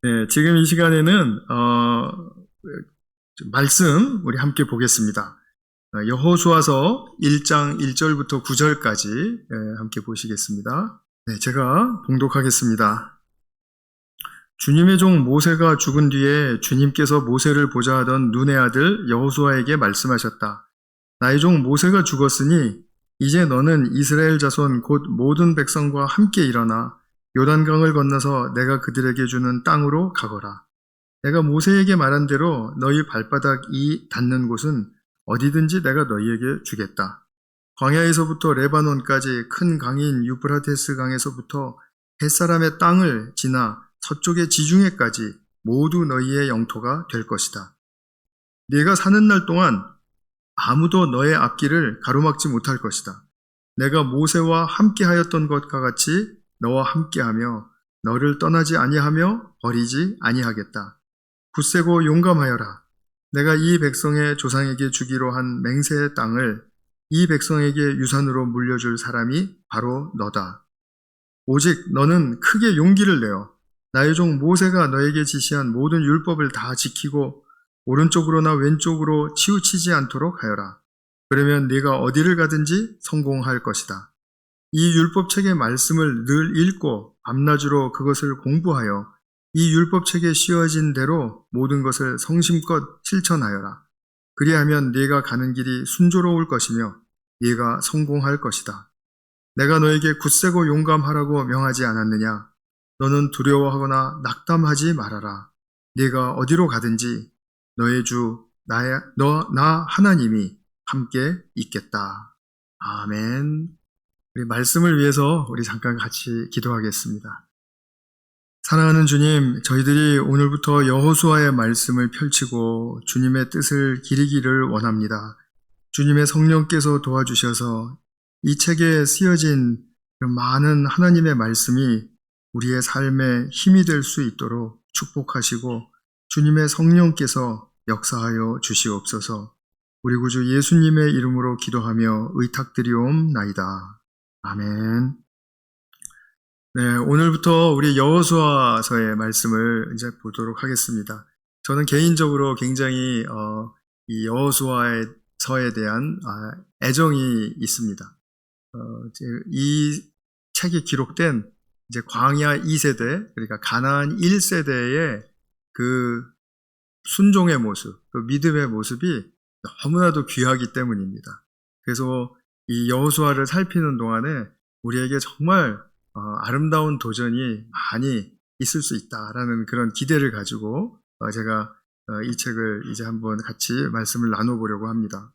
네, 지금 이 시간에는 말씀 우리 함께 보겠습니다. 여호수아서 1장 1절부터 9절까지 함께 보시겠습니다. 네, 제가 봉독하겠습니다. 주님의 종 모세가 죽은 뒤에 주님께서 모세를 보자 하던 눈의 아들 여호수아에게 말씀하셨다. 나의 종 모세가 죽었으니 이제 너는 이스라엘 자손 곧 모든 백성과 함께 일어나 요단강을 건너서 내가 그들에게 주는 땅으로 가거라. 내가 모세에게 말한 대로 너희 발바닥이 닿는 곳은 어디든지 내가 너희에게 주겠다. 광야에서부터 레바논까지 큰 강인 유프라테스 강에서부터 햇사람의 땅을 지나 서쪽의 지중해까지 모두 너희의 영토가 될 것이다. 네가 사는 날 동안 아무도 너의 앞길을 가로막지 못할 것이다. 내가 모세와 함께 하였던 것과 같이 너와 함께하며 너를 떠나지 아니하며 버리지 아니하겠다. 굳세고 용감하여라. 내가 이 백성의 조상에게 주기로 한 맹세의 땅을 이 백성에게 유산으로 물려줄 사람이 바로 너다. 오직 너는 크게 용기를 내어 나의 종 모세가 너에게 지시한 모든 율법을 다 지키고 오른쪽으로나 왼쪽으로 치우치지 않도록 하여라. 그러면 네가 어디를 가든지 성공할 것이다. 이 율법책의 말씀을 늘 읽고 밤낮으로 그것을 공부하여 이 율법책에 씌워진 대로 모든 것을 성심껏 실천하여라. 그리하면 네가 가는 길이 순조로울 것이며 네가 성공할 것이다. 내가 너에게 굳세고 용감하라고 명하지 않았느냐? 너는 두려워하거나 낙담하지 말아라. 네가 어디로 가든지 너의 주 나 하나님이 함께 있겠다. 아멘. 우리 말씀을 위해서 우리 잠깐 같이 기도하겠습니다. 사랑하는 주님, 저희들이 오늘부터 여호수아의 말씀을 펼치고 주님의 뜻을 기리기를 원합니다. 주님의 성령께서 도와주셔서 이 책에 쓰여진 많은 하나님의 말씀이 우리의 삶에 힘이 될 수 있도록 축복하시고 주님의 성령께서 역사하여 주시옵소서. 우리 구주 예수님의 이름으로 기도하며 의탁드리옵나이다. 아멘. 네, 오늘부터 우리 여호수아서의 말씀을 이제 보도록 하겠습니다. 저는 개인적으로 굉장히 이 여호수아의 서에 대한 애정이 있습니다. 이 책에 기록된 이제 광야 2세대, 그러니까 가나안 1세대의 그 순종의 모습, 그 믿음의 모습이 너무나도 귀하기 때문입니다. 그래서 이 여호수아를 살피는 동안에 우리에게 정말 아름다운 도전이 많이 있을 수 있다라는 그런 기대를 가지고 제가 이 책을 이제 한번 같이 말씀을 나눠보려고 합니다.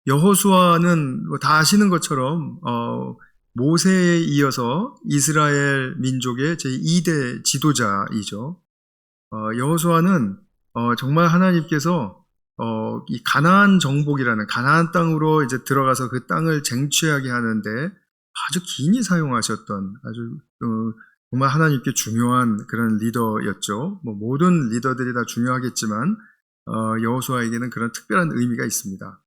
여호수아는 뭐 다 아시는 것처럼 모세에 이어서 이스라엘 민족의 제2대 지도자이죠. 여호수아는 정말 하나님께서 이 가나안 정복이라는 가나안 땅으로 이제 들어가서 그 땅을 쟁취하게 하는데 아주 긴히 사용하셨던 아주 정말 하나님께 중요한 그런 리더였죠. 뭐 모든 리더들이 다 중요하겠지만 여호수아에게는 그런 특별한 의미가 있습니다.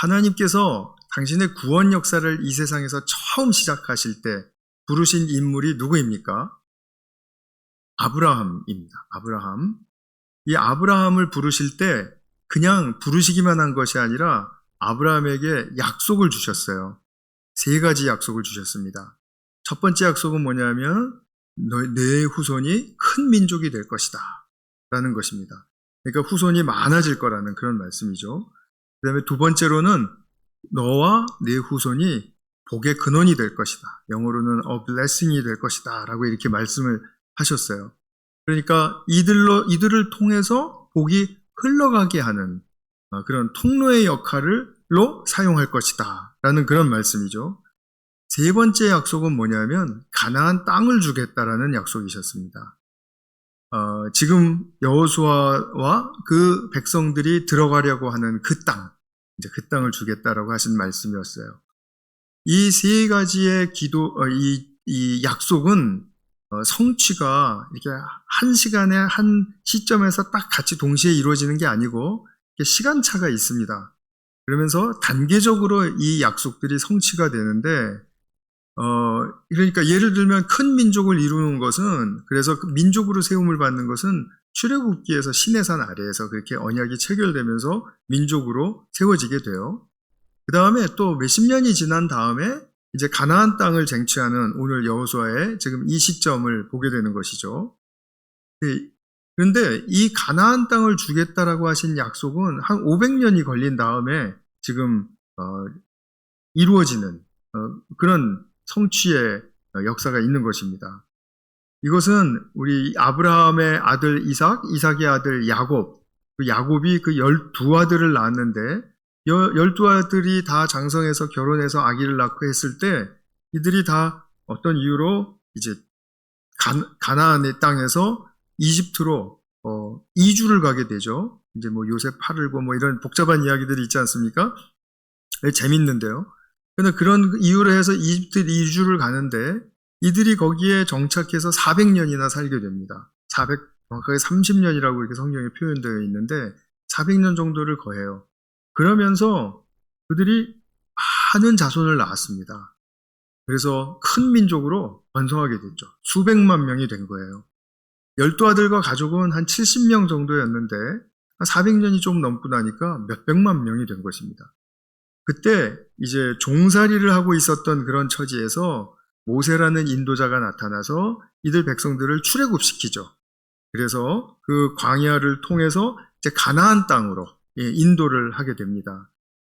하나님께서 당신의 구원 역사를 이 세상에서 처음 시작하실 때 부르신 인물이 누구입니까? 아브라함입니다. 아브라함. 이 아브라함을 부르실 때 그냥 부르시기만 한 것이 아니라 아브라함에게 약속을 주셨어요. 3가지 약속을 주셨습니다. 첫 번째 약속은 뭐냐면 내 후손이 큰 민족이 될 것이다 라는 것입니다. 그러니까 후손이 많아질 거라는 그런 말씀이죠. 그 다음에 두 번째로는 너와 내 후손이 복의 근원이 될 것이다. 영어로는 a blessing이 될 것이다 라고 이렇게 말씀을 하셨어요. 그러니까 이들을 통해서 복이 흘러가게 하는 그런 통로의 역할로 사용할 것이다 라는 그런 말씀이죠. 3번째 약속은 뭐냐면 가나안 땅을 주겠다라는 약속이셨습니다. 지금 여호수아와 그 백성들이 들어가려고 하는 그 땅, 이제 그 땅을 주겠다라고 하신 말씀이었어요. 이 3가지의 이 약속은 성취가 이렇게 한 시간에 한 시점에서 딱 같이 동시에 이루어지는 게 아니고 시간차가 있습니다. 그러면서 단계적으로 이 약속들이 성취가 되는데 그러니까 예를 들면 큰 민족을 이루는 것은, 그래서 그 민족으로 세움을 받는 것은 출애굽기에서 시내산 아래에서 그렇게 언약이 체결되면서 민족으로 세워지게 돼요. 그 다음에 또 몇십 년이 지난 다음에 이제 가나안 땅을 쟁취하는 오늘 여호수아의 지금 이 시점을 보게 되는 것이죠. 그런데 이 가나안 땅을 주겠다라고 하신 약속은 한 500년이 걸린 다음에 지금 이루어지는 그런 성취의 역사가 있는 것입니다. 이것은 우리 아브라함의 아들 이삭, 이삭의 아들 야곱, 그 야곱이 그 12아들을 낳았는데 12아들이 다 장성해서 결혼해서 아기를 낳고 했을 때 이들이 다 어떤 이유로 이제 가나안의 땅에서 이집트로 이주를 가게 되죠. 이제 뭐 요셉 팔을고 뭐 이런 복잡한 이야기들이 있지 않습니까? 재밌는데요. 근데 그런 이유로 해서 이집트 이주를 가는데 이들이 거기에 정착해서 400년이나 살게 됩니다. 거의 30년이라고 이렇게 성경에 표현되어 있는데 400년 정도를 거해요. 그러면서 그들이 많은 자손을 낳았습니다. 그래서 큰 민족으로 번성하게 됐죠. 수백만 명이 된 거예요. 12아들과 가족은 한 70명 정도였는데 400년이 좀 넘고 나니까 몇백만 명이 된 것입니다. 그때 이제 종살이를 하고 있었던 그런 처지에서 모세라는 인도자가 나타나서 이들 백성들을 출애굽시키죠. 그래서 그 광야를 통해서 이제 가나안 땅으로 인도를 하게 됩니다.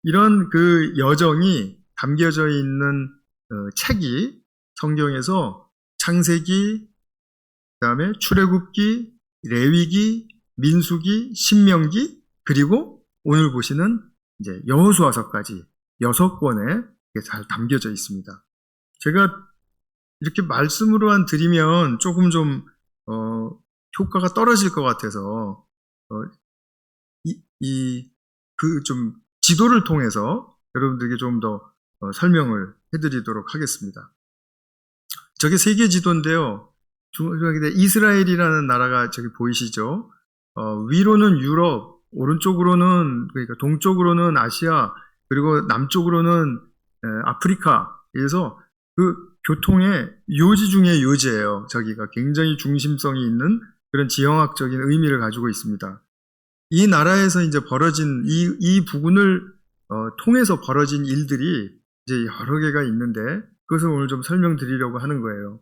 이런 그 여정이 담겨져 있는 책이 성경에서 창세기, 그다음에 출애굽기, 레위기, 민수기, 신명기, 그리고 오늘 보시는 이제 여호수아서까지 6권에 잘 담겨져 있습니다. 제가 이렇게 말씀으로만 드리면 조금 좀 효과가 떨어질 것 같아서 좀 지도를 통해서 여러분들에게 좀 더 설명을 해드리도록 하겠습니다. 저게 세계 지도인데요. 이스라엘이라는 나라가 저기 보이시죠? 위로는 유럽, 오른쪽으로는, 그러니까 동쪽으로는 아시아, 그리고 남쪽으로는 아프리카. 그래서 그 교통의 요지 중에 요지예요. 저기가 굉장히 중심성이 있는 그런 지형학적인 의미를 가지고 있습니다. 이 나라에서 이제 벌어진 이 부분을 통해서 벌어진 일들이 이제 여러 개가 있는데 그것을 오늘 좀 설명드리려고 하는 거예요.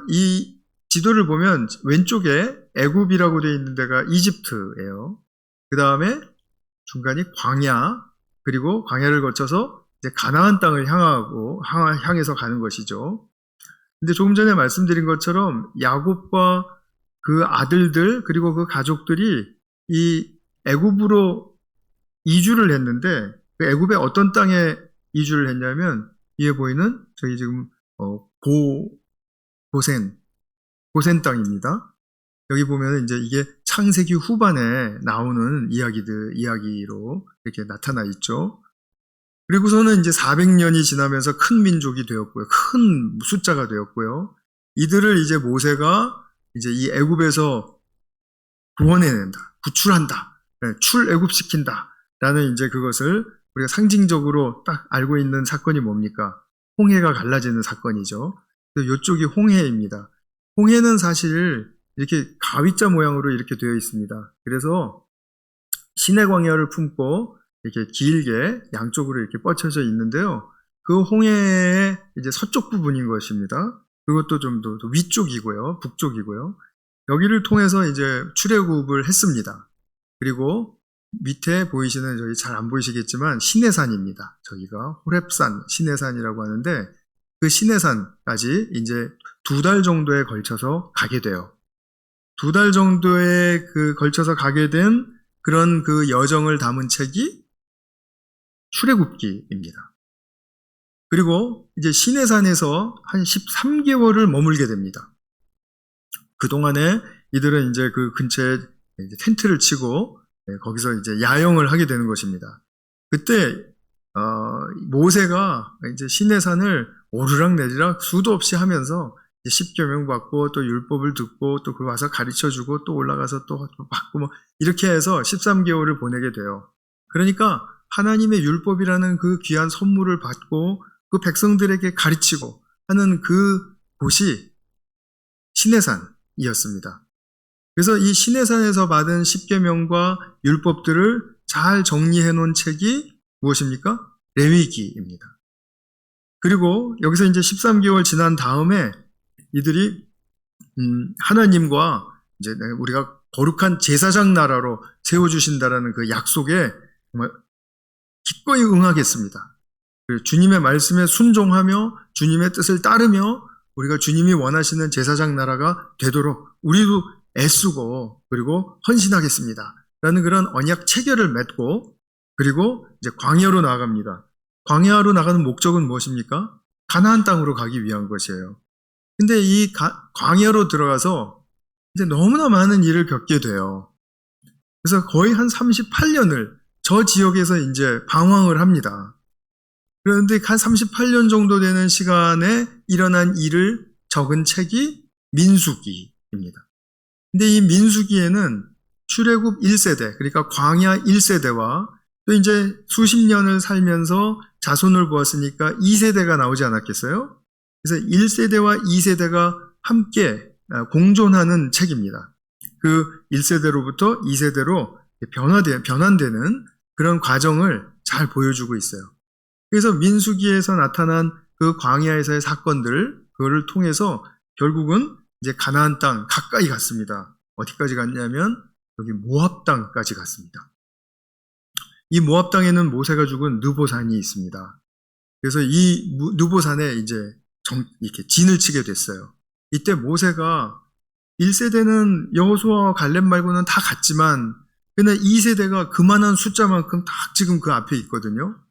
이 지도를 보면 왼쪽에 애굽이라고 되어 있는 데가 이집트예요. 그 다음에 중간이 광야, 그리고 광야를 거쳐서 이제 가나안 땅을 향해서 가는 것이죠. 근데 조금 전에 말씀드린 것처럼 야곱과 그 아들들 그리고 그 가족들이 이 애굽으로 이주를 했는데 그 애굽의 어떤 땅에 이주를 했냐면 위에 보이는 저희 지금 고센 땅입니다. 여기 보면 이제 이게 창세기 후반에 나오는 이야기로 이렇게 나타나 있죠. 그리고서는 이제 400년이 지나면서 큰 민족이 되었고요. 큰 숫자가 되었고요. 이들을 이제 모세가 이제 이 애굽에서 구원해낸다, 구출한다, 출애굽시킨다 라는 이제 그것을 우리가 상징적으로 딱 알고 있는 사건이 뭡니까? 홍해가 갈라지는 사건이죠. 이쪽이 홍해입니다. 홍해는 사실 이렇게 가위자 모양으로 이렇게 되어 있습니다. 그래서 시내 광야를 품고 이렇게 길게 양쪽으로 이렇게 뻗쳐져 있는데요. 그 홍해의 이제 서쪽 부분인 것입니다. 그것도 좀 더 위쪽이고요, 북쪽이고요. 여기를 통해서 이제 출애굽을 했습니다. 그리고 밑에 보이시는 저기 잘 안 보이시겠지만 시내산입니다. 저기가 호렙산, 시내산이라고 하는데 그 시내산까지 이제 2달 정도에 걸쳐서 가게 돼요. 2달 정도에 걸쳐서 가게 된 그런 그 여정을 담은 책이 출애굽기입니다. 그리고 이제 시내산에서 한 13개월을 머물게 됩니다. 그동안에 이들은 이제 그 근처에 이제 텐트를 치고 거기서 이제 야영을 하게 되는 것입니다. 그때 모세가 이제 시내산을 오르락내리락 수도 없이 하면서 십계명 받고 또 율법을 듣고 또 그거 와서 가르쳐주고 또 올라가서 또 받고 뭐 이렇게 해서 13개월을 보내게 돼요. 그러니까 하나님의 율법이라는 그 귀한 선물을 받고 그 백성들에게 가르치고 하는 그 곳이 시내산이었습니다. 그래서 이 시내산에서 받은 십계명과 율법들을 잘 정리해 놓은 책이 무엇입니까? 레위기입니다. 그리고 여기서 이제 13개월 지난 다음에 이들이 하나님과 이제 우리가 거룩한 제사장 나라로 세워주신다라는 그 약속에 정말 기꺼이 응하겠습니다. 주님의 말씀에 순종하며 주님의 뜻을 따르며 우리가 주님이 원하시는 제사장 나라가 되도록 우리도 애쓰고 그리고 헌신하겠습니다. 라는 그런 언약 체결을 맺고 그리고 이제 광야로 나아갑니다. 광야로 나가는 목적은 무엇입니까? 가나안 땅으로 가기 위한 것이에요. 근데 이 광야로 들어가서 이제 너무나 많은 일을 겪게 돼요. 그래서 거의 한 38년을 저 지역에서 이제 방황을 합니다. 그런데 한 38년 정도 되는 시간에 일어난 일을 적은 책이 민수기입니다. 근데 이 민수기에는 출애굽 1세대, 그러니까 광야 1세대와 또 이제 수십 년을 살면서 자손을 보았으니까 2세대가 나오지 않았겠어요? 그래서 1세대와 2세대가 함께 공존하는 책입니다. 그 1세대로부터 2세대로 변환되는 그런 과정을 잘 보여주고 있어요. 그래서 민수기에서 나타난 그 광야에서의 사건들, 그거를 통해서 결국은 이제 가나안 땅 가까이 갔습니다. 어디까지 갔냐면 여기 모압 땅까지 갔습니다. 이 모압 땅에는 모세가 죽은 느보산이 있습니다. 그래서 이 느보산에 이제 이렇게 진을 치게 됐어요. 이때 모세가 1세대는 여호수아와 갈렙 말고는 다 갔지만 그러나 2세대가 그만한 숫자만큼 딱 지금 그 앞에 있거든요.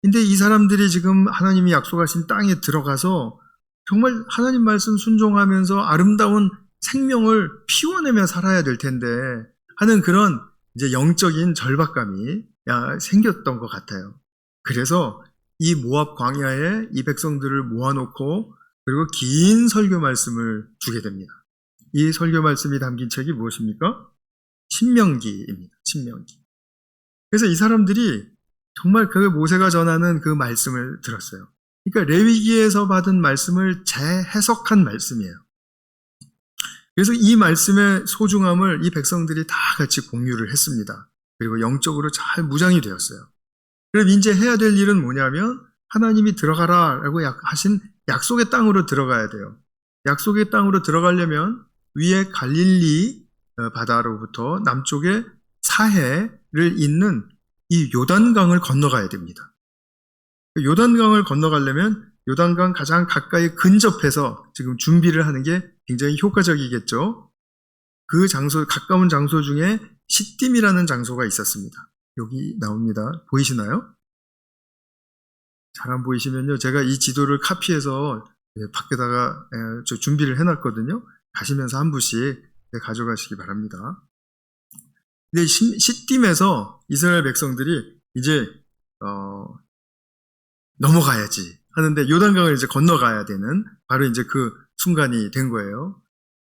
근데 이 사람들이 지금 하나님이 약속하신 땅에 들어가서 정말 하나님 말씀 순종하면서 아름다운 생명을 피워내며 살아야 될 텐데 하는 그런 이제 영적인 절박감이 생겼던 것 같아요. 그래서 이 모압 광야에 이 백성들을 모아놓고 그리고 긴 설교 말씀을 주게 됩니다. 이 설교 말씀이 담긴 책이 무엇입니까? 신명기입니다. 신명기. 그래서 이 사람들이 정말 그 모세가 전하는 그 말씀을 들었어요. 그러니까 레위기에서 받은 말씀을 재해석한 말씀이에요. 그래서 이 말씀의 소중함을 이 백성들이 다 같이 공유를 했습니다. 그리고 영적으로 잘 무장이 되었어요. 그럼 이제 해야 될 일은 뭐냐면 하나님이 들어가라라고 하신 약속의 땅으로 들어가야 돼요. 약속의 땅으로 들어가려면 위에 갈릴리 바다로부터 남쪽에 사해를 잇는 이 요단강을 건너가야 됩니다. 요단강을 건너가려면 요단강 가장 가까이 근접해서 지금 준비를 하는 게 굉장히 효과적이겠죠. 그 장소, 가까운 장소 중에 시딤이라는 장소가 있었습니다. 여기 나옵니다. 보이시나요? 잘 안 보이시면요. 제가 이 지도를 카피해서 밖에다가 준비를 해놨거든요. 가시면서 한 부씩 가져가시기 바랍니다. 근데 시딤에서 이스라엘 백성들이 이제 넘어가야지 하는데 요단강을 이제 건너가야 되는 바로 이제 그 순간이 된 거예요.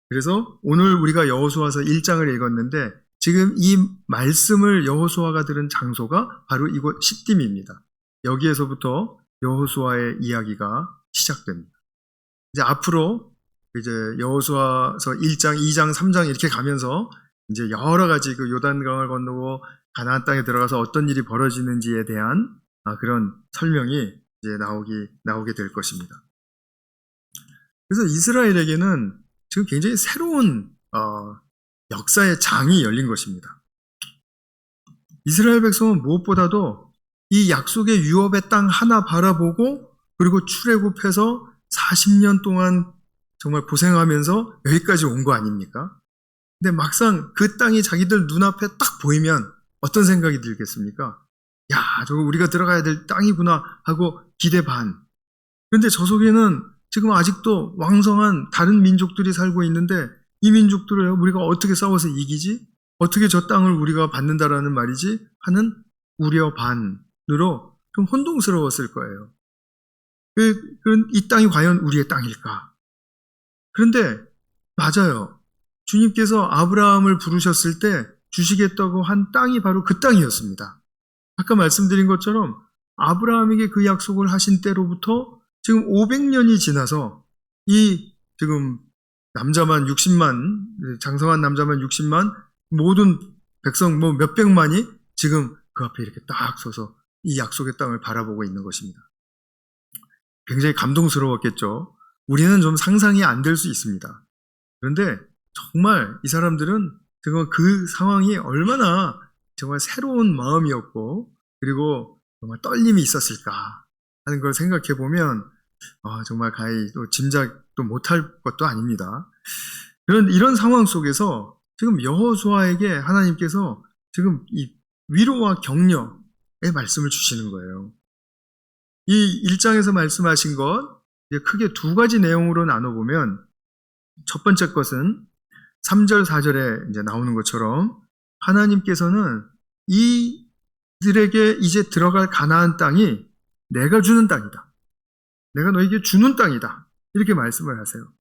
그래서 오늘 우리가 여호수아서 1장을 읽었는데 지금 이 말씀을 여호수아가 들은 장소가 바로 이곳 시딤입니다. 여기에서부터 여호수아의 이야기가 시작됩니다. 이제 앞으로 이제 여호수아서 1장, 2장, 3장 이렇게 가면서 이제 여러 가지 그 요단강을 건너고 가나안 땅에 들어가서 어떤 일이 벌어지는지에 대한 그런 설명이 이제 나오게 될 것입니다. 그래서 이스라엘에게는 지금 굉장히 새로운 역사의 장이 열린 것입니다. 이스라엘 백성은 무엇보다도 이 약속의 유업의 땅 하나 바라보고 그리고 출애굽해서 40년 동안 정말 고생하면서 여기까지 온 거 아닙니까? 근데 막상 그 땅이 자기들 눈앞에 딱 보이면 어떤 생각이 들겠습니까? 야, 저거 우리가 들어가야 될 땅이구나 하고 기대 반. 그런데 저 속에는 지금 아직도 왕성한 다른 민족들이 살고 있는데 이 민족들을 우리가 어떻게 싸워서 이기지? 어떻게 저 땅을 우리가 받는다라는 말이지? 하는 우려 반으로 좀 혼동스러웠을 거예요. 이 땅이 과연 우리의 땅일까? 그런데 맞아요. 주님께서 아브라함을 부르셨을 때 주시겠다고 한 땅이 바로 그 땅이었습니다. 아까 말씀드린 것처럼 아브라함에게 그 약속을 하신 때로부터 지금 500년이 지나서 이 지금 남자만 60만, 장성한 남자만 60만, 모든 백성 뭐 몇백만이 지금 그 앞에 이렇게 딱 서서 이 약속의 땅을 바라보고 있는 것입니다. 굉장히 감동스러웠겠죠. 우리는 좀 상상이 안 될 수 있습니다. 그런데 정말 이 사람들은 지금 그 상황이 얼마나 정말 새로운 마음이었고, 그리고 정말 떨림이 있었을까 하는 걸 생각해 보면 정말 가히 또 짐작도 못할 것도 아닙니다. 이런 상황 속에서 지금 여호수아에게 하나님께서 지금 이 위로와 격려의 말씀을 주시는 거예요. 이 1장에서 말씀하신 것 크게 두 가지 내용으로 나눠보면, 첫 번째 것은 3절, 4절에 이제 나오는 것처럼 하나님께서는 이들에게 이제 들어갈 가나안 땅이 내가 주는 땅이다. 내가 너에게 주는 땅이다. 이렇게 말씀을 하세요.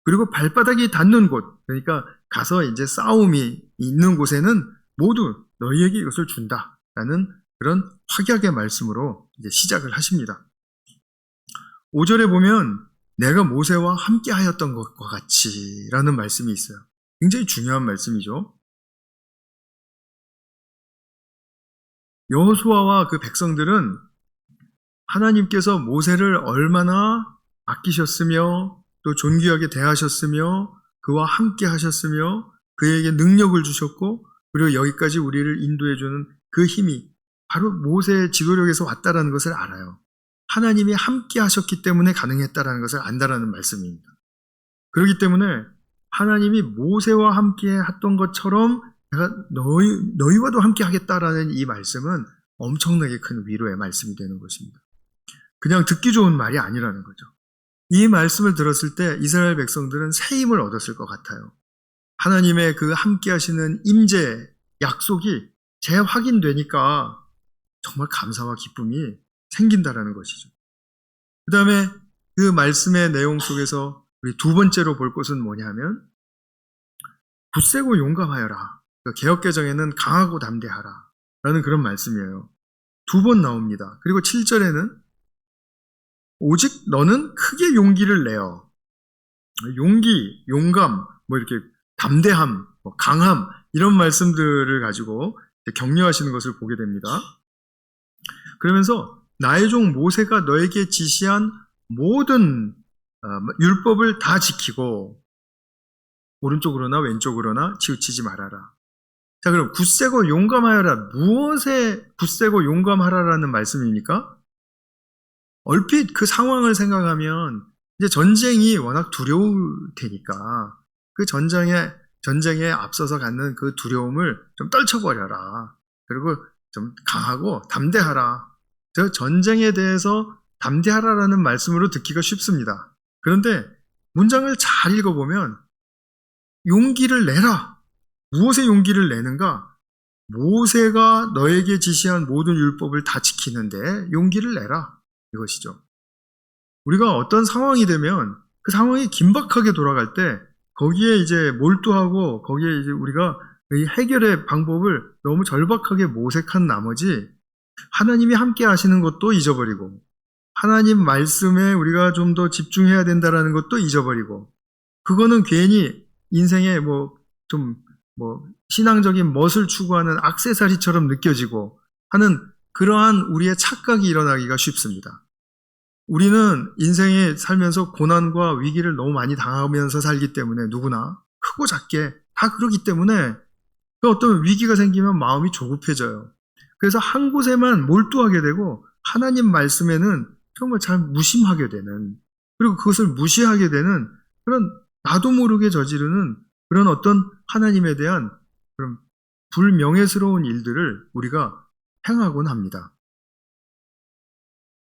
그리고 발바닥이 닿는 곳, 그러니까 가서 이제 싸움이 있는 곳에는 모두 너희에게 이것을 준다. 라는 그런 확약의 말씀으로 이제 시작을 하십니다. 5절에 보면 내가 모세와 함께 하였던 것과 같이 라는 말씀이 있어요. 굉장히 중요한 말씀이죠. 여호수아와 그 백성들은 하나님께서 모세를 얼마나 아끼셨으며 또 존귀하게 대하셨으며 그와 함께 하셨으며 그에게 능력을 주셨고, 그리고 여기까지 우리를 인도해주는 그 힘이 바로 모세의 지도력에서 왔다라는 것을 알아요. 하나님이 함께 하셨기 때문에 가능했다라는 것을 안다라는 말씀입니다. 그렇기 때문에 하나님이 모세와 함께 했던 것처럼 내가 너희와도 함께 하겠다라는 이 말씀은 엄청나게 큰 위로의 말씀이 되는 것입니다. 그냥 듣기 좋은 말이 아니라는 거죠. 이 말씀을 들었을 때 이스라엘 백성들은 새 힘을 얻었을 것 같아요. 하나님의 그 함께 하시는 임재, 약속이 재확인되니까 정말 감사와 기쁨이 생긴다라는 것이죠. 그 다음에 그 말씀의 내용 속에서 우리 두 번째로 볼 것은 뭐냐면 굳세고 용감하여라. 개역개정에는 강하고 담대하라 라는 그런 말씀이에요. 두 번 나옵니다. 그리고 7절에는 오직 너는 크게 용기를 내어. 용기, 용감, 뭐 이렇게 담대함, 강함 이런 말씀들을 가지고 격려하시는 것을 보게 됩니다. 그러면서 나의 종 모세가 너에게 지시한 모든 율법을 다 지키고 오른쪽으로나 왼쪽으로나 치우치지 말아라. 자, 그럼 굳세고 용감하여라. 무엇에 굳세고 용감하라라는 말씀입니까? 얼핏 그 상황을 생각하면 이제 전쟁이 워낙 두려울 테니까 그 전쟁에 앞서서 갖는 그 두려움을 좀 떨쳐버려라. 그리고 좀 강하고 담대하라. 저 전쟁에 대해서 담대하라라는 말씀으로 듣기가 쉽습니다. 그런데 문장을 잘 읽어보면 용기를 내라. 무엇에 용기를 내는가? 모세가 너에게 지시한 모든 율법을 다 지키는데 용기를 내라. 이것이죠. 우리가 어떤 상황이 되면 그 상황이 긴박하게 돌아갈 때 거기에 이제 몰두하고 거기에 이제 우리가 이 해결의 방법을 너무 절박하게 모색한 나머지 하나님이 함께 하시는 것도 잊어버리고 하나님 말씀에 우리가 좀 더 집중해야 된다라는 것도 잊어버리고 그거는 괜히 인생에 신앙적인 멋을 추구하는 액세서리처럼 느껴지고 하는 그러한 우리의 착각이 일어나기가 쉽습니다. 우리는 인생에 살면서 고난과 위기를 너무 많이 당하면서 살기 때문에 누구나 크고 작게 다 그러기 때문에 그 어떤 위기가 생기면 마음이 조급해져요. 그래서 한 곳에만 몰두하게 되고 하나님 말씀에는 정말 잘 무심하게 되는, 그리고 그것을 무시하게 되는 그런 나도 모르게 저지르는 그런 어떤 하나님에 대한 그런 불명예스러운 일들을 우리가 행하곤 합니다.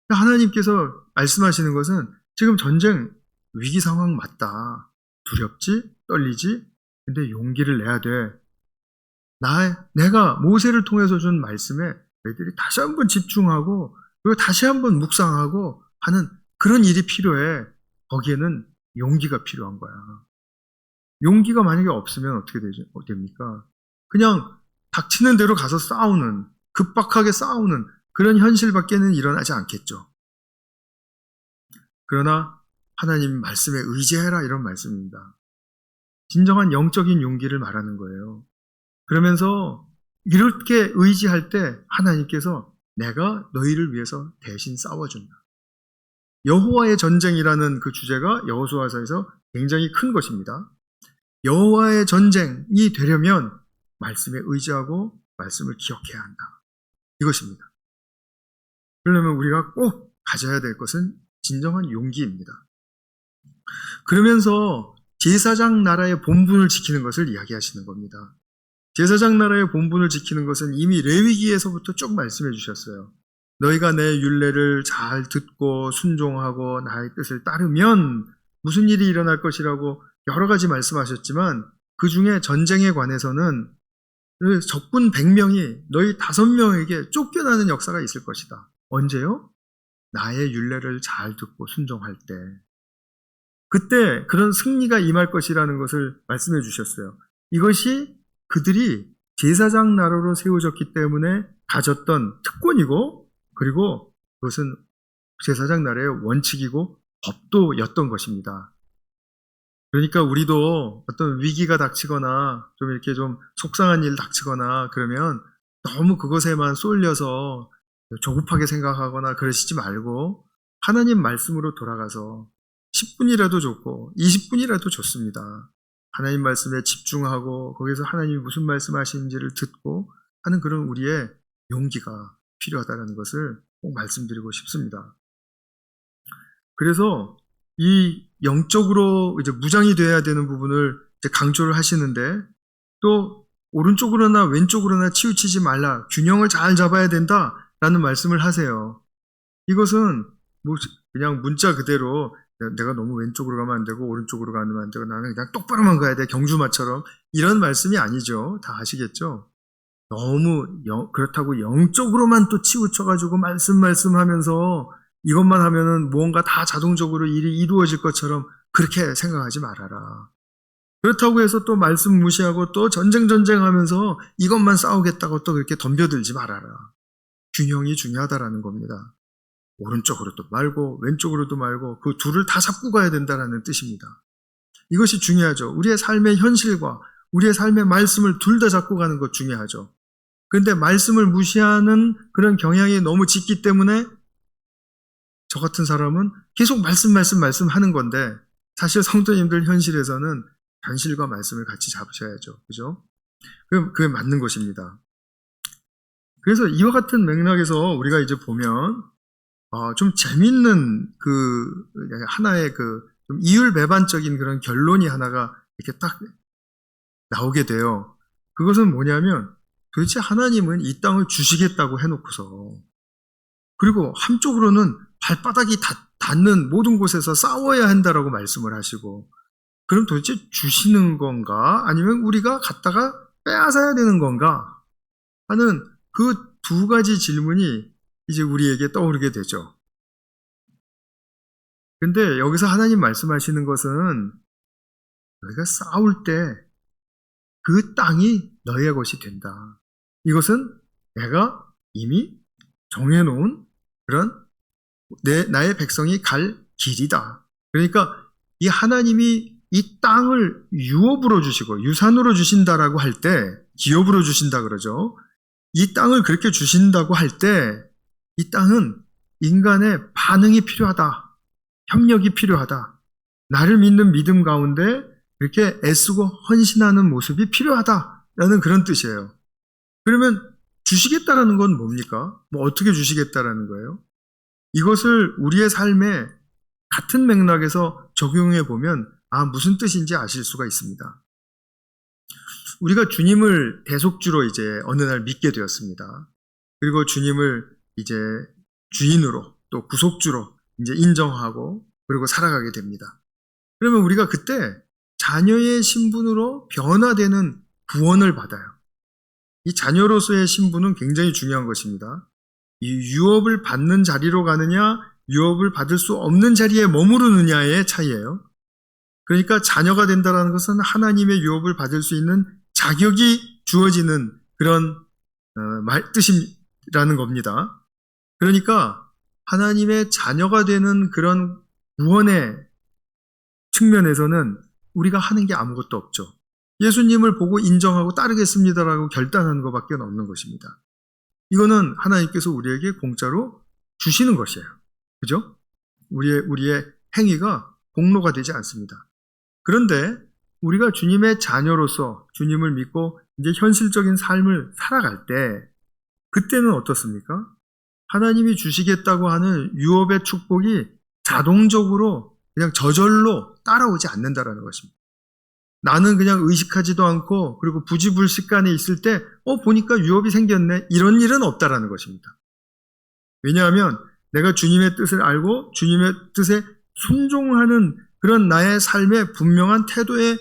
하나님께서 말씀하시는 것은 지금 전쟁 위기 상황 맞다. 두렵지? 떨리지? 근데 용기를 내야 돼. 내가 모세를 통해서 준 말씀에 너희들이 다시 한번 집중하고 그리고 다시 한번 묵상하고 하는 그런 일이 필요해. 거기에는 용기가 필요한 거야. 용기가 만약에 없으면 어떻게 됩니까? 그냥 닥치는 대로 가서 싸우는, 급박하게 싸우는 그런 현실밖에는 일어나지 않겠죠. 그러나 하나님 말씀에 의지해라 이런 말씀입니다. 진정한 영적인 용기를 말하는 거예요. 그러면서 이렇게 의지할 때 하나님께서 내가 너희를 위해서 대신 싸워준다. 여호와의 전쟁이라는 그 주제가 여호수아서에서 굉장히 큰 것입니다. 여호와의 전쟁이 되려면 말씀에 의지하고 말씀을 기억해야 한다. 이것입니다. 그러려면 우리가 꼭 가져야 될 것은 진정한 용기입니다. 그러면서 제사장 나라의 본분을 지키는 것을 이야기하시는 겁니다. 제사장 나라의 본분을 지키는 것은 이미 레위기에서부터 쭉 말씀해 주셨어요. 너희가 내 율례를 잘 듣고 순종하고 나의 뜻을 따르면 무슨 일이 일어날 것이라고 여러 가지 말씀하셨지만 그 중에 전쟁에 관해서는 적군 100명이 너희 5명에게 쫓겨나는 역사가 있을 것이다. 언제요? 나의 율례를 잘 듣고 순종할 때. 그때 그런 승리가 임할 것이라는 것을 말씀해 주셨어요. 이것이 그들이 제사장 나라로 세워졌기 때문에 가졌던 특권이고 그리고 그것은 제사장 나라의 원칙이고 법도였던 것입니다. 그러니까 우리도 어떤 위기가 닥치거나 좀 이렇게 좀 속상한 일 닥치거나 그러면 너무 그것에만 쏠려서 조급하게 생각하거나 그러시지 말고 하나님 말씀으로 돌아가서 10분이라도 좋고 20분이라도 좋습니다. 하나님 말씀에 집중하고 거기서 하나님이 무슨 말씀하시는지를 듣고 하는 그런 우리의 용기가 필요하다는 것을 꼭 말씀드리고 싶습니다. 그래서 이 영적으로 이제 무장이 되어야 되는 부분을 이제 강조를 하시는데 또 오른쪽으로나 왼쪽으로나 치우치지 말라. 균형을 잘 잡아야 된다라는 말씀을 하세요. 이것은 뭐 그냥 문자 그대로 내가 너무 왼쪽으로 가면 안 되고 오른쪽으로 가면 안 되고 나는 그냥 똑바로만 가야 돼. 경주마처럼. 이런 말씀이 아니죠. 다 아시겠죠? 너무 그렇다고 영적으로만 또 치우쳐가지고 말씀하면서 이것만 하면은 무언가 다 자동적으로 일이 이루어질 것처럼 그렇게 생각하지 말아라. 그렇다고 해서 또 말씀 무시하고 또 전쟁 하면서 이것만 싸우겠다고 또 그렇게 덤벼들지 말아라. 균형이 중요하다라는 겁니다. 오른쪽으로도 말고 왼쪽으로도 말고 그 둘을 다 잡고 가야 된다는 뜻입니다. 이것이 중요하죠. 우리의 삶의 현실과 우리의 삶의 말씀을 둘 다 잡고 가는 것 중요하죠. 그런데 말씀을 무시하는 그런 경향이 너무 짙기 때문에 저 같은 사람은 계속 말씀 하는 건데 사실 성도님들 현실에서는 현실과 말씀을 같이 잡으셔야죠. 그죠? 그게 맞는 것입니다. 그래서 이와 같은 맥락에서 우리가 이제 보면 좀 재밌는 그 하나의 그 좀 이율배반적인 그런 결론이 하나가 이렇게 딱 나오게 돼요. 그것은 뭐냐면 도대체 하나님은 이 땅을 주시겠다고 해놓고서 그리고 한쪽으로는 발바닥이 닿는 모든 곳에서 싸워야 한다라고 말씀을 하시고 그럼 도대체 주시는 건가 아니면 우리가 갖다가 빼앗아야 되는 건가 하는 그 두 가지 질문이 이제 우리에게 떠오르게 되죠. 근데 여기서 하나님 말씀하시는 것은 너희가 싸울 때 그 땅이 너희의 것이 된다. 이것은 내가 이미 정해놓은 그런 나의 백성이 갈 길이다. 그러니까 이 하나님이 이 땅을 유업으로 주시고 유산으로 주신다라고 할 때 기업으로 주신다 그러죠. 이 땅을 그렇게 주신다고 할 때 이 땅은 인간의 반응이 필요하다. 협력이 필요하다. 나를 믿는 믿음 가운데 이렇게 애쓰고 헌신하는 모습이 필요하다라는 그런 뜻이에요. 그러면 주시겠다라는 건 뭡니까? 뭐 어떻게 주시겠다라는 거예요? 이것을 우리의 삶에 같은 맥락에서 적용해 보면 무슨 뜻인지 아실 수가 있습니다. 우리가 주님을 대속주로 이제 어느 날 믿게 되었습니다. 그리고 주님을 이제 주인으로 또 구속주로 이제 인정하고 그리고 살아가게 됩니다. 그러면 우리가 그때 자녀의 신분으로 변화되는 구원을 받아요. 이 자녀로서의 신분은 굉장히 중요한 것입니다. 이 유업을 받는 자리로 가느냐, 유업을 받을 수 없는 자리에 머무르느냐의 차이예요. 그러니까 자녀가 된다는 것은 하나님의 유업을 받을 수 있는 자격이 주어지는 그런 뜻이라는 겁니다. 그러니까 하나님의 자녀가 되는 그런 구원의 측면에서는 우리가 하는 게 아무것도 없죠. 예수님을 보고 인정하고 따르겠습니다라고 결단하는 것밖에 없는 것입니다. 이거는 하나님께서 우리에게 공짜로 주시는 것이에요. 그죠? 우리의 행위가 공로가 되지 않습니다. 그런데 우리가 주님의 자녀로서 주님을 믿고 이제 현실적인 삶을 살아갈 때 그때는 어떻습니까? 하나님이 주시겠다고 하는 유업의 축복이 자동적으로 그냥 저절로 따라오지 않는다라는 것입니다. 나는 그냥 의식하지도 않고 그리고 부지불식간에 있을 때 보니까 유업이 생겼네. 이런 일은 없다라는 것입니다. 왜냐하면 내가 주님의 뜻을 알고 주님의 뜻에 순종하는 그런 나의 삶의 분명한 태도의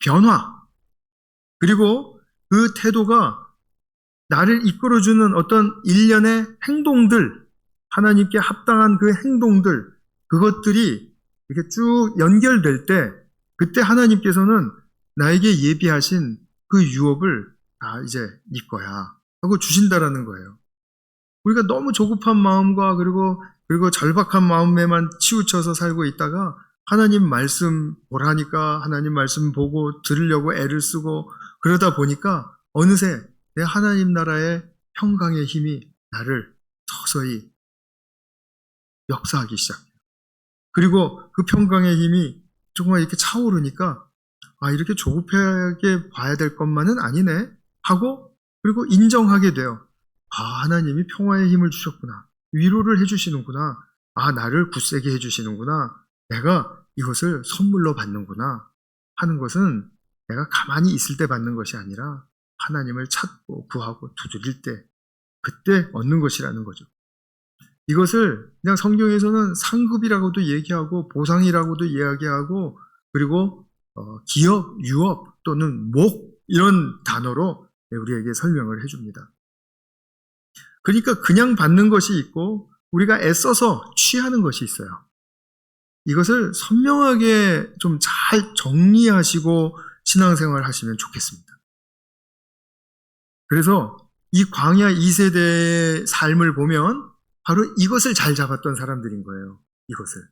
변화, 그리고 그 태도가 나를 이끌어주는 어떤 일련의 행동들, 하나님께 합당한 그 행동들, 그것들이 이렇게 쭉 연결될 때 그때 하나님께서는 나에게 예비하신 그 유업을 이제 네 거야 하고 주신다라는 거예요. 우리가 너무 조급한 마음과 그리고 절박한 마음에만 치우쳐서 살고 있다가 하나님 말씀 보라니까 하나님 말씀 보고 들으려고 애를 쓰고 그러다 보니까 어느새 내 하나님 나라의 평강의 힘이 나를 서서히 역사하기 시작해요. 그리고 그 평강의 힘이 정말 이렇게 차오르니까 이렇게 조급하게 봐야 될 것만은 아니네 하고 그리고 인정하게 돼요. 하나님이 평화의 힘을 주셨구나. 위로를 해주시는구나. 나를 굳세게 해주시는구나. 내가 이것을 선물로 받는구나 하는 것은 내가 가만히 있을 때 받는 것이 아니라 하나님을 찾고 구하고 두드릴 때 그때 얻는 것이라는 거죠. 이것을 그냥 성경에서는 상급이라고도 얘기하고 보상이라고도 이야기하고 그리고 기업, 유업 또는 목 이런 단어로 우리에게 설명을 해줍니다. 그러니까 그냥 받는 것이 있고 우리가 애써서 취하는 것이 있어요. 이것을 선명하게 좀 잘 정리하시고 신앙생활 하시면 좋겠습니다. 그래서 이 광야 2세대의 삶을 보면 바로 이것을 잘 잡았던 사람들인 거예요. 이것을.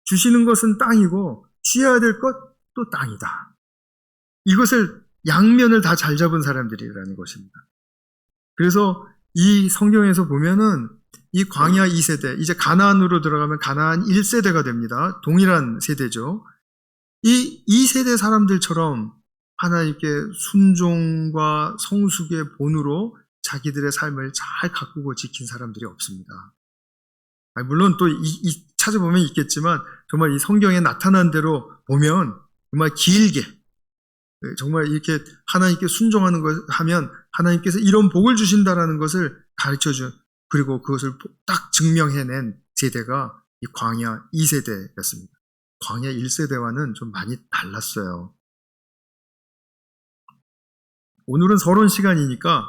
주시는 것은 땅이고 취해야 될 것도 땅이다. 이것을 양면을 다 잘 잡은 사람들이라는 것입니다. 그래서 이 성경에서 보면은 이 광야 2세대, 이제 가나안으로 들어가면 가나안 1세대가 됩니다. 동일한 세대죠. 이 2세대 사람들처럼 하나님께 순종과 성숙의 본으로 자기들의 삶을 잘 가꾸고 지킨 사람들이 없습니다. 물론 또 찾아보면 있겠지만 정말 이 성경에 나타난 대로 보면 정말 길게 정말 이렇게 하나님께 순종하는 것 하면 하나님께서 이런 복을 주신다라는 것을 가르쳐준 그리고 그것을 딱 증명해낸 세대가 이 광야 2세대였습니다. 광야 1세대와는 좀 많이 달랐어요. 오늘은 서론 시간이니까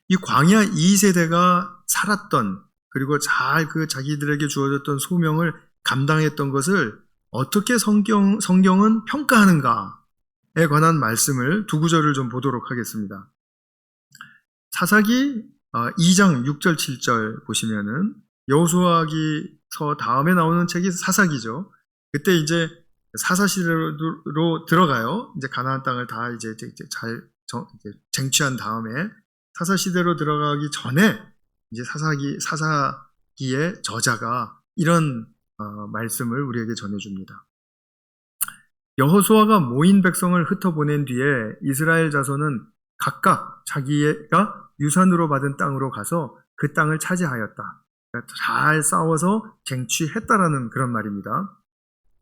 이 광야 2세대가 살았던 그리고 잘 자기들에게 주어졌던 소명을 감당했던 것을 어떻게 성경은 평가하는가에 관한 말씀을 두 구절을 좀 보도록 하겠습니다. 사사기 2장 6절 7절 보시면은 여호수아기서 다음에 나오는 책이 사사기죠. 그때 이제 사사시대로 들어가요. 이제 가나안 땅을 다 이제 잘 쟁취한 다음에 사사시대로 들어가기 전에 이제 사사기의 저자가 이런 말씀을 우리에게 전해줍니다. 여호수아가 모인 백성을 흩어보낸 뒤에 이스라엘 자손은 각각 자기가 유산으로 받은 땅으로 가서 그 땅을 차지하였다. 그러니까 잘 싸워서 쟁취했다라는 그런 말입니다.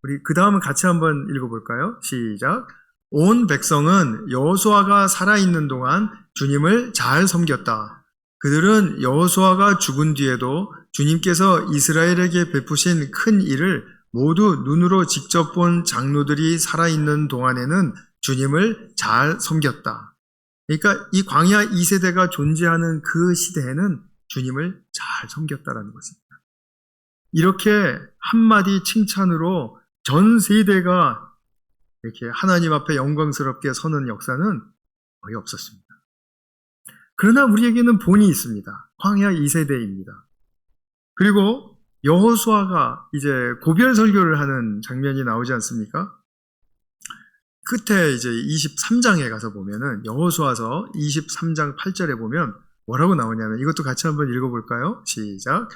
우리 그 다음은 같이 한번 읽어볼까요? 시작. 온 백성은 여호수아가 살아있는 동안 주님을 잘 섬겼다. 그들은 여호수아가 죽은 뒤에도 주님께서 이스라엘에게 베푸신 큰 일을 모두 눈으로 직접 본 장로들이 살아있는 동안에는 주님을 잘 섬겼다. 그러니까 이 광야 2세대가 존재하는 그 시대에는 주님을 잘 섬겼다라는 것입니다. 이렇게 한마디 칭찬으로 전 세대가 이렇게 하나님 앞에 영광스럽게 서는 역사는 거의 없었습니다. 그러나 우리에게는 본이 있습니다. 광야 2세대입니다. 그리고 여호수아가 이제 고별 설교를 하는 장면이 나오지 않습니까? 끝에 이제 23장에 가서 보면은 여호수아서 23장 8절에 보면 뭐라고 나오냐면 이것도 같이 한번 읽어볼까요? 시작.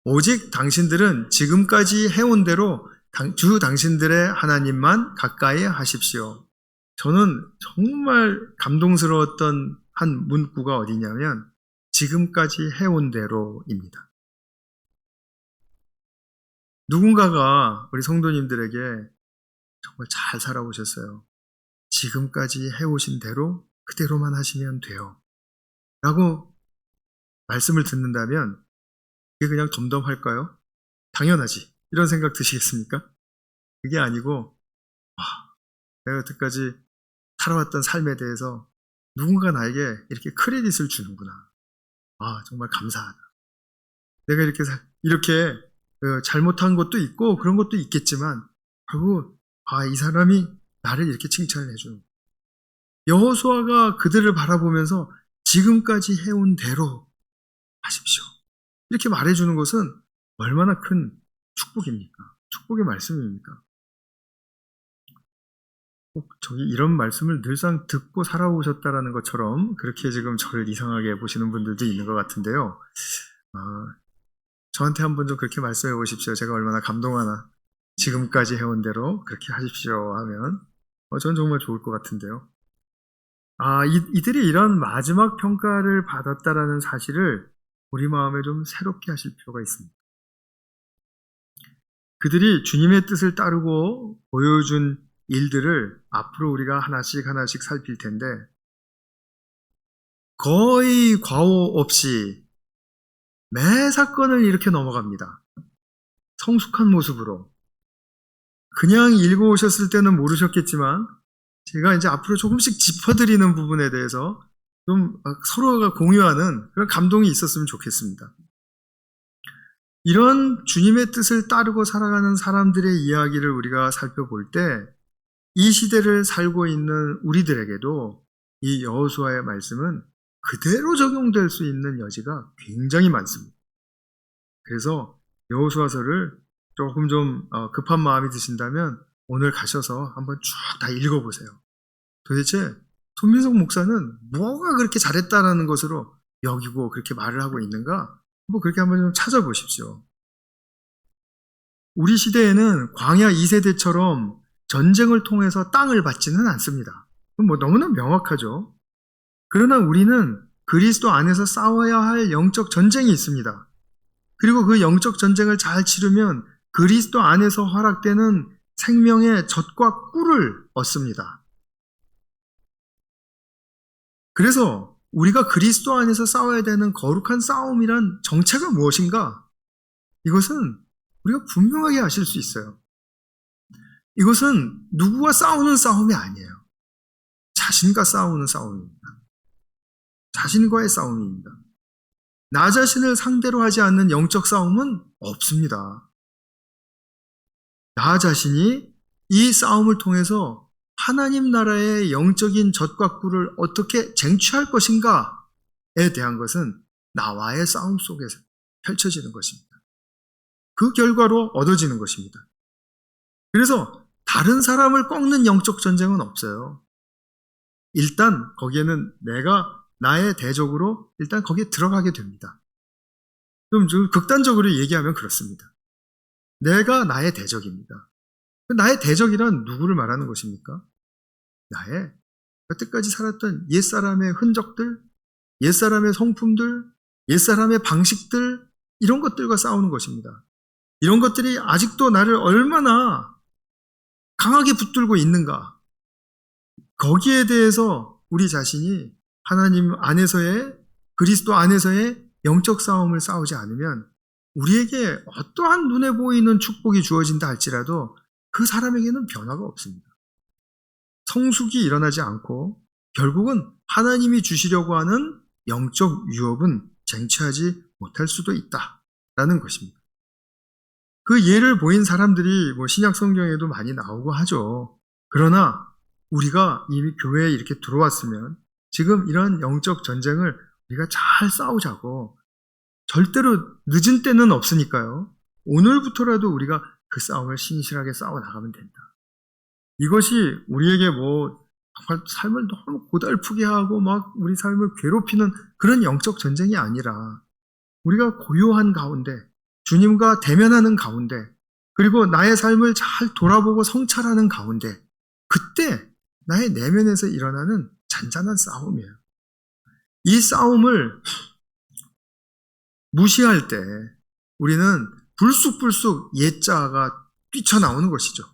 오직 당신들은 지금까지 해온 대로 주 당신들의 하나님만 가까이 하십시오. 저는 정말 감동스러웠던 한 문구가 어디냐면 지금까지 해온 대로입니다. 누군가가 우리 성도님들에게 정말 잘 살아오셨어요. 지금까지 해오신 대로 그대로만 하시면 돼요. 라고 말씀을 듣는다면 그게 그냥 덤덤할까요? 당연하지. 이런 생각 드시겠습니까? 그게 아니고 내가 여태까지 살아왔던 삶에 대해서 누군가 나에게 이렇게 크레딧을 주는구나. 정말 감사하다. 내가 이렇게 잘못한 것도 있고 그런 것도 있겠지만 결국 이 사람이 나를 이렇게 칭찬을 해주는 거예요. 여호수아가 그들을 바라보면서 지금까지 해온 대로 하십시오. 이렇게 말해주는 것은 얼마나 큰 축복입니까? 축복의 말씀입니까? 저기 이런 말씀을 늘상 듣고 살아오셨다라는 것처럼 그렇게 지금 저를 이상하게 보시는 분들도 있는 것 같은데요. 저한테 한번 좀 그렇게 말씀해 보십시오. 제가 얼마나 감동하나. 지금까지 해온 대로 그렇게 하십시오 하면 전 정말 좋을 것 같은데요. 이들이 이런 마지막 평가를 받았다라는 사실을 우리 마음에 좀 새롭게 하실 필요가 있습니다. 그들이 주님의 뜻을 따르고 보여준 일들을 앞으로 우리가 하나씩 살필 텐데 거의 과오 없이 매 사건을 이렇게 넘어갑니다. 성숙한 모습으로. 그냥 읽어오셨을 때는 모르셨겠지만 제가 이제 앞으로 조금씩 짚어드리는 부분에 대해서 좀 서로가 공유하는 그런 감동이 있었으면 좋겠습니다. 이런 주님의 뜻을 따르고 살아가는 사람들의 이야기를 우리가 살펴볼 때 이 시대를 살고 있는 우리들에게도 이 여호수아의 말씀은 그대로 적용될 수 있는 여지가 굉장히 많습니다. 그래서 여호수아서를 조금 좀 급한 마음이 드신다면 오늘 가셔서 한번 쭉 다 읽어보세요. 도대체 손민석 목사는 뭐가 그렇게 잘했다라는 것으로 여기고 그렇게 말을 하고 있는가? 그렇게 한번 좀 찾아보십시오. 우리 시대에는 광야 2세대처럼 전쟁을 통해서 땅을 받지는 않습니다. 너무나 명확하죠. 그러나 우리는 그리스도 안에서 싸워야 할 영적 전쟁이 있습니다. 그리고 그 영적 전쟁을 잘 치르면 그리스도 안에서 허락되는 생명의 젖과 꿀을 얻습니다. 그래서 우리가 그리스도 안에서 싸워야 되는 거룩한 싸움이란 정체가 무엇인가? 이것은 우리가 분명하게 아실 수 있어요. 이것은 누구와 싸우는 싸움이 아니에요. 자신과 싸우는 싸움입니다. 자신과의 싸움입니다. 나 자신을 상대로 하지 않는 영적 싸움은 없습니다. 나 자신이 이 싸움을 통해서 하나님 나라의 영적인 젖과 꿀을 어떻게 쟁취할 것인가에 대한 것은 나와의 싸움 속에서 펼쳐지는 것입니다. 그 결과로 얻어지는 것입니다. 그래서 다른 사람을 꺾는 영적 전쟁은 없어요. 일단 거기에는 내가 나의 대적으로 일단 거기에 들어가게 됩니다. 좀 극단적으로 얘기하면 그렇습니다. 내가 나의 대적입니다. 나의 대적이란 누구를 말하는 것입니까? 나의 여태까지 살았던 옛사람의 흔적들, 옛사람의 성품들, 옛사람의 방식들, 이런 것들과 싸우는 것입니다. 이런 것들이 아직도 나를 얼마나 강하게 붙들고 있는가? 거기에 대해서 우리 자신이 하나님 안에서의, 그리스도 안에서의 영적 싸움을 싸우지 않으면 우리에게 어떠한 눈에 보이는 축복이 주어진다 할지라도 그 사람에게는 변화가 없습니다. 성숙이 일어나지 않고 결국은 하나님이 주시려고 하는 영적 유업은 쟁취하지 못할 수도 있다라는 것입니다. 그 예를 보인 사람들이 신약 성경에도 많이 나오고 하죠. 그러나 우리가 이미 교회에 이렇게 들어왔으면 지금 이런 영적 전쟁을 우리가 잘 싸우자고 절대로 늦은 때는 없으니까요. 오늘부터라도 우리가 그 싸움을 신실하게 싸워 나가면 된다. 이것이 우리에게 정말 삶을 너무 고달프게 하고 막 우리 삶을 괴롭히는 그런 영적 전쟁이 아니라 우리가 고요한 가운데 주님과 대면하는 가운데 그리고 나의 삶을 잘 돌아보고 성찰하는 가운데 그때 나의 내면에서 일어나는 잔잔한 싸움이에요. 이 싸움을 무시할 때 우리는 불쑥불쑥 옛자가 뛰쳐나오는 것이죠.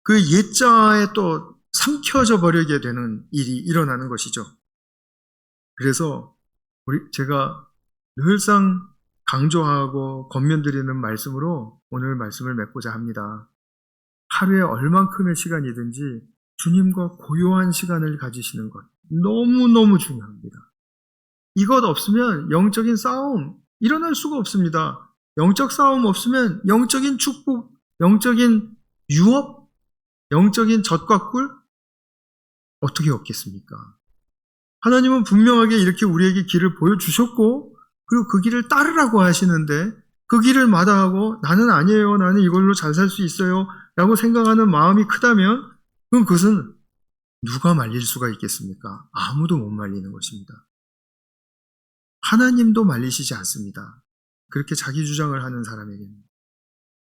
그 옛자에 또 삼켜져 버리게 되는 일이 일어나는 것이죠. 그래서 제가 늘상 강조하고 권면드리는 말씀으로 오늘 말씀을 맺고자 합니다. 하루에 얼만큼의 시간이든지 주님과 고요한 시간을 가지시는 것 너무너무 중요합니다. 이것 없으면 영적인 싸움 일어날 수가 없습니다. 영적 싸움 없으면 영적인 축복, 영적인 유업, 영적인 젖과 꿀 어떻게 없겠습니까? 하나님은 분명하게 이렇게 우리에게 길을 보여주셨고 그리고 그 길을 따르라고 하시는데 그 길을 마다하고 나는 아니에요, 나는 이걸로 잘 살 수 있어요 라고 생각하는 마음이 크다면 그럼 그것은 누가 말릴 수가 있겠습니까? 아무도 못 말리는 것입니다. 하나님도 말리시지 않습니다. 그렇게 자기 주장을 하는 사람에게는.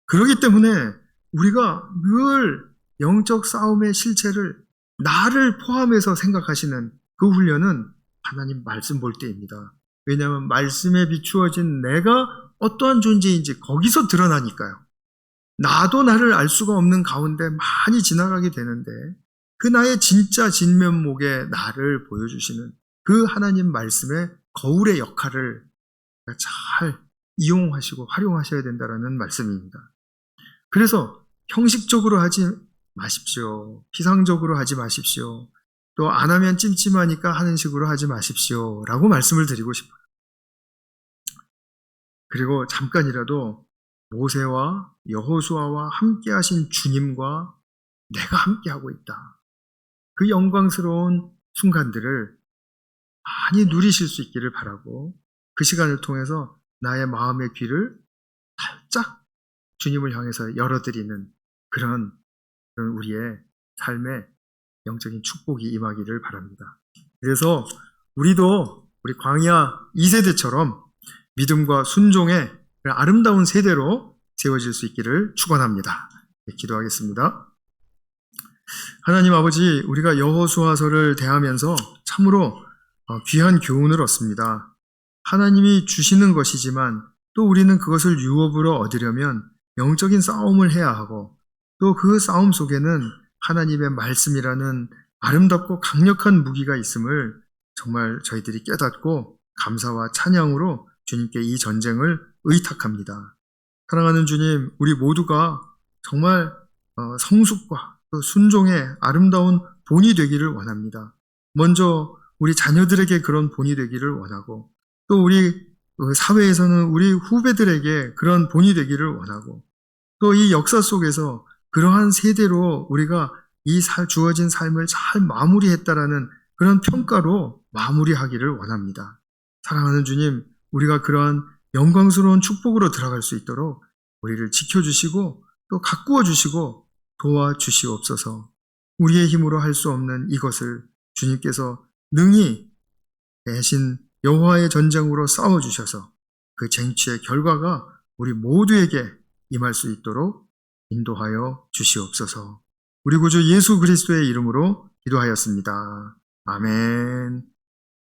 그렇기 때문에 우리가 늘 영적 싸움의 실체를 나를 포함해서 생각하시는 그 훈련은 하나님 말씀 볼 때입니다. 왜냐하면 말씀에 비추어진 내가 어떠한 존재인지 거기서 드러나니까요. 나도 나를 알 수가 없는 가운데 많이 지나가게 되는데 그 나의 진짜 진면목의 나를 보여주시는 그 하나님 말씀의 거울의 역할을 잘 이용하시고 활용하셔야 된다는 말씀입니다. 그래서 형식적으로 하지 마십시오. 피상적으로 하지 마십시오. 또 안 하면 찜찜하니까 하는 식으로 하지 마십시오. 라고 말씀을 드리고 싶어요. 그리고 잠깐이라도 모세와 여호수아와 함께 하신 주님과 내가 함께하고 있다. 그 영광스러운 순간들을 많이 누리실 수 있기를 바라고 그 시간을 통해서 나의 마음의 귀를 살짝 주님을 향해서 열어드리는 그런 우리의 삶의 영적인 축복이 임하기를 바랍니다. 그래서 우리도 우리 광야 2세대처럼 믿음과 순종의 아름다운 세대로 세워질 수 있기를 축원합니다. 기도하겠습니다. 하나님 아버지, 우리가 여호수아서를 대하면서 참으로 귀한 교훈을 얻습니다. 하나님이 주시는 것이지만 또 우리는 그것을 유업으로 얻으려면 영적인 싸움을 해야 하고 또 그 싸움 속에는 하나님의 말씀이라는 아름답고 강력한 무기가 있음을 정말 저희들이 깨닫고 감사와 찬양으로 주님께 이 전쟁을 의탁합니다. 사랑하는 주님, 우리 모두가 정말 성숙과 또 순종의 아름다운 본이 되기를 원합니다. 먼저 우리 자녀들에게 그런 본이 되기를 원하고 또 우리 사회에서는 우리 후배들에게 그런 본이 되기를 원하고 또 이 역사 속에서 그러한 세대로 우리가 이 주어진 삶을 잘 마무리했다라는 그런 평가로 마무리하기를 원합니다. 사랑하는 주님, 우리가 그러한 영광스러운 축복으로 들어갈 수 있도록 우리를 지켜주시고 또 가꾸어 주시고 도와주시옵소서. 우리의 힘으로 할 수 없는 이것을 주님께서 능히 대신 여호와의 전쟁으로 싸워주셔서 그 쟁취의 결과가 우리 모두에게 임할 수 있도록 인도하여 주시옵소서. 우리 구주 예수 그리스도의 이름으로 기도하였습니다. 아멘.